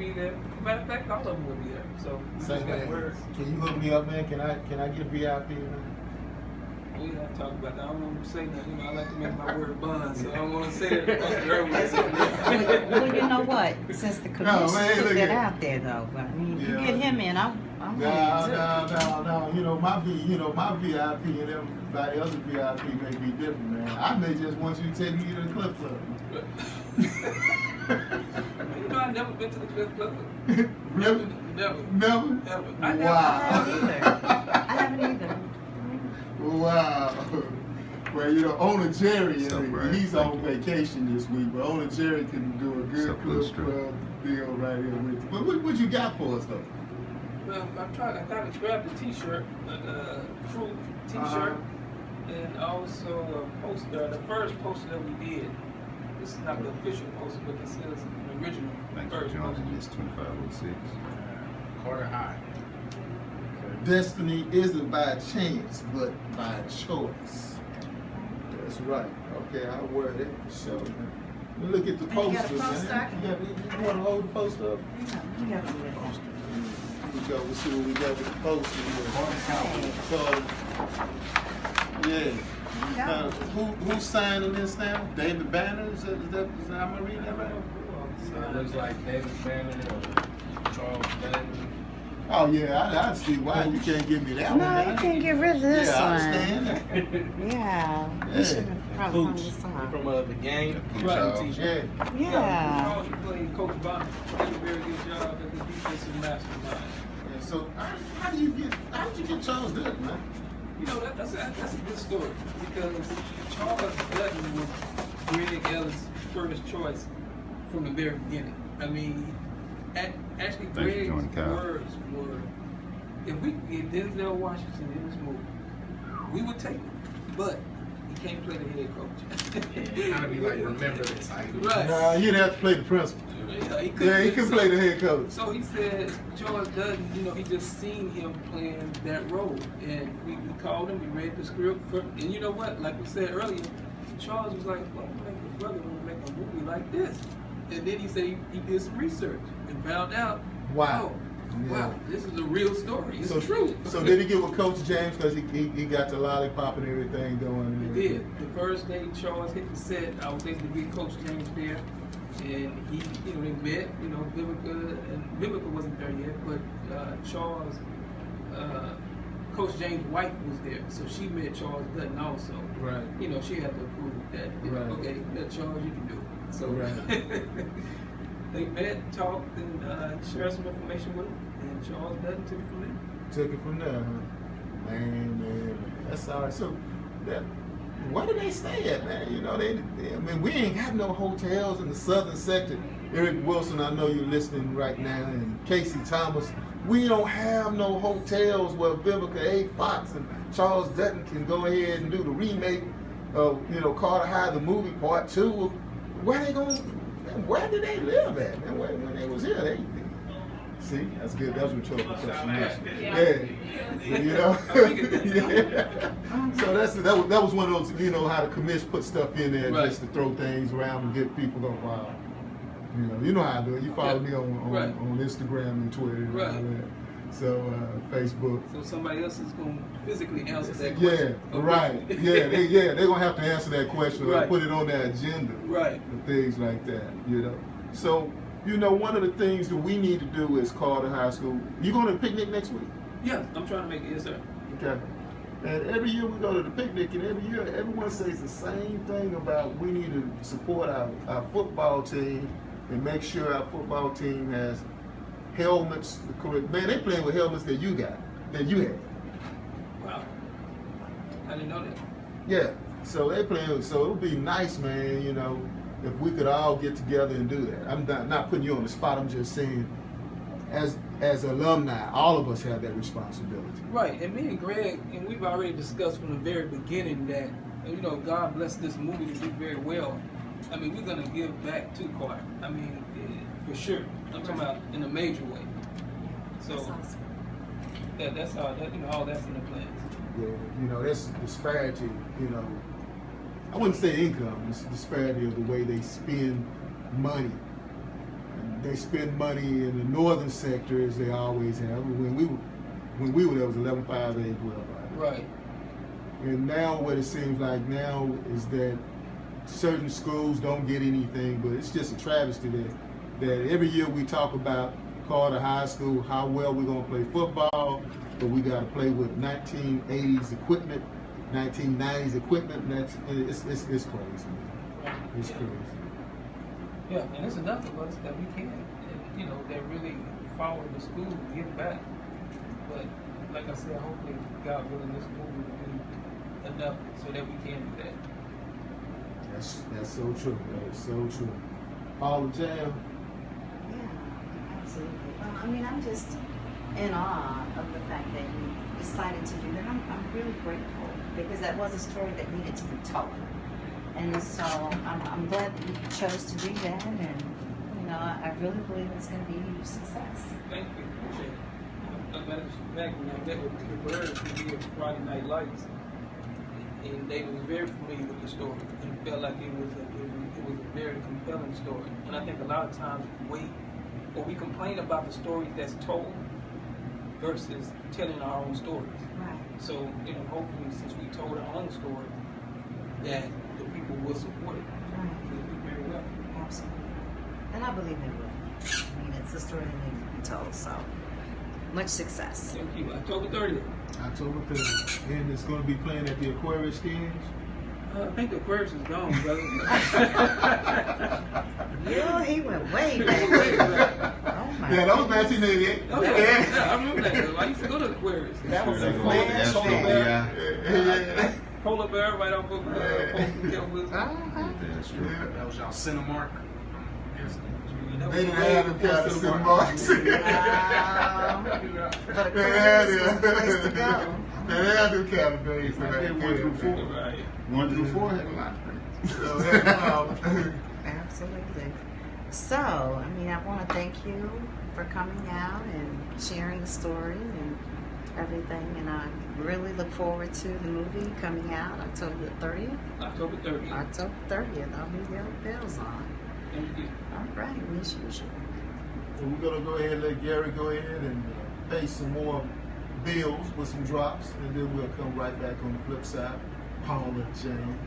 be there. Matter of fact, all of them will be there. So we Say, just got man, words. can you hook me up, man? Can I get VIP, man? We gotta talk about that. I don't want to say that. You know, I like to make my word bond, so I don't want to say that. Well, you know what? Since the commission put that out there, though, but I mean, you get him in, I'm No. You know, my VIP and everybody else's VIP may be different, man. I may just want you to take me to the Cliff Club. You know, I've never been to the Cliff Club. Really? Never. I haven't either. Wow. Well, you know, owner Jerry, he's on vacation this week, but owner Jerry can do a good Cliff Club deal right here with you. But what you got for us, though? Well, I kind of grabbed a T-shirt, a crew T-shirt, and also a poster. The first poster that we did. This is not the official poster, but this is an original. Thanks for joining this 2506. Carter High. Destiny isn't by chance, but by choice. That's right. Okay, I'll wear that for sure, man. Look at the poster, man. You want to hold the poster up? You got to do it. Here we go. We'll see what we got with the poster here. Yeah. Who's signing this now? David Banner? Is that am I reading that right? So it looks like David Banner or Charles Banner. Oh yeah, I see why you can't give me that one. No, you can't get rid of this one. I understand that. Yeah. You should have probably hung this From up. the game. Yeah. Yeah. He played Coach Bonner. He did a very good job at the defensive mastermind. Yeah, so how did you get Charles Dutton, man? You know, that's a good story because Charles Dutton was Greg Ellis' first choice from the very beginning. I mean, actually, Greg's words were, if we could get Denzel Washington in this movie, we would take him, but he can't play the head coach. Yeah, kind of be like, remember this. Right. Nah, you didn't have to play the principal. Yeah, he could play the head coach. So he said Charles Dutton, you know, he just seen him playing that role. And we called him, we read the script. And you know what? Like we said earlier, Charles was like, well, I'm make a brother want to make a movie like this. And then he said he did some research and found out, wow, this is a real story. It's true. So did he get with Coach James because he got the lollipop and everything going? He did. The first day Charles hit the set, I was able to meet Coach James there. And he, you know, they met, you know, Vivica wasn't there yet, but Charles, Coach James' wife was there, so she met Charles Dutton also. Right. You know, she had to approve that. You know, okay, let Charles, you can do it. So they met, talked, and shared some information with him, and Charles Dutton took it from there. Took it from there, huh? Man, that's all right. So where do they stay at, man? You know, I mean, we ain't got no hotels in the southern sector. Eric Wilson, I know you're listening right now, and Casey Thomas. We don't have no hotels where Vivica A. Fox and Charles Dutton can go ahead and do the remake of, you know, Carter High, the movie part 2. Where did they live at, man? When they was here, see, that's good. That's rhetorical question. Yeah. You know? Yeah. So that was one of those, you know, how the commission put stuff in there just to throw things around and get people going, wow. You know how I do it. You follow me on Instagram and Twitter and all that. So Facebook. So somebody else is going to physically answer that question. Yeah, right. Yeah, they're going to have to answer that question or put it on their agenda. Right. And things like that, you know. So, you know, one of the things that we need to do is Carter High School. You going to the picnic next week? Yeah, I'm trying to make it, yes, sir. Okay. And every year we go to the picnic, and every year everyone says the same thing about we need to support our football team and make sure our football team has helmets. Man, they playing with helmets that you had. Wow. I didn't know that. Yeah. So they playing. So it would be nice, man. You know, if we could all get together and do that. I'm not putting you on the spot. I'm just saying, as alumni, all of us have that responsibility. Right. And me and Greg, and we've already discussed from the very beginning that, you know, God bless this movie to do very well. I mean, we're going to give back to Carter. I mean, for sure. I'm talking about in a major way. So that's how that, you know, all that's in the plans. Yeah, you know, that's disparity, you know. I wouldn't say income, it's disparity of the way they spend money. And they spend money in the northern sector as they always have. When we were there, it was 11.5, 8, 12. Right. And now what it seems like now is that certain schools don't get anything, but it's just a travesty that every year we talk about Carter High School, how well we're going to play football, but we got to play with 1980s equipment, 1990s equipment, and it's crazy. It's crazy. Yeah, and it's enough of us that we can, you know, that really follow the school and give back. But like I said, hopefully, God willing, this school will do enough so that we can do that. That's so true. That is so true. Paula Jam. Yeah, absolutely. Well, I mean, I'm just in awe of the fact that you decided to do that. I'm really grateful because that was a story that needed to be told. And so I'm glad that you chose to do that, and you know, I really believe it's going to be a huge success. Thank you. Appreciate it. As a matter of fact, when I met with the Birds, we did Friday Night Lights, and they was very familiar with the story and felt like it was a very compelling story. And I think a lot of times we complain about the stories that's told versus telling our own stories. Right. So, you know, hopefully, since we told our own story, that the people will support it. Right. They'll do very well. Absolutely. And I believe they will. I mean, it's a story that needs to be told, so much success. Thank you. October 30th. October 30th. And it's going to be playing at the Aquarius Skins. I think the Aquarius is gone, brother. Yeah, he went way back. Oh my Yeah, that was 1988. Oh, yeah, I remember that. I used to go to Aquarius. That was a That's flash true. back. Yeah. Polar Bear right off of Postal Campus. That's true. That was y'all Cinemark. They didn't have them kind of cinemas. Wow. But Aquarius was the place to go. They had them kind of days for that. 1 through 4. Right. 1 through 4 had a lot of things. Absolutely. So, I mean, I want to thank you for coming out and sharing the story and everything. And I really look forward to the movie coming out October 30th. October 30th. October 30th. I'll be there with bells on. Thank you. All right, as usual. So we're going to go ahead and let Gary go ahead and pay some more bills with some drops, and then we'll come right back on the flip side. Paula Jam.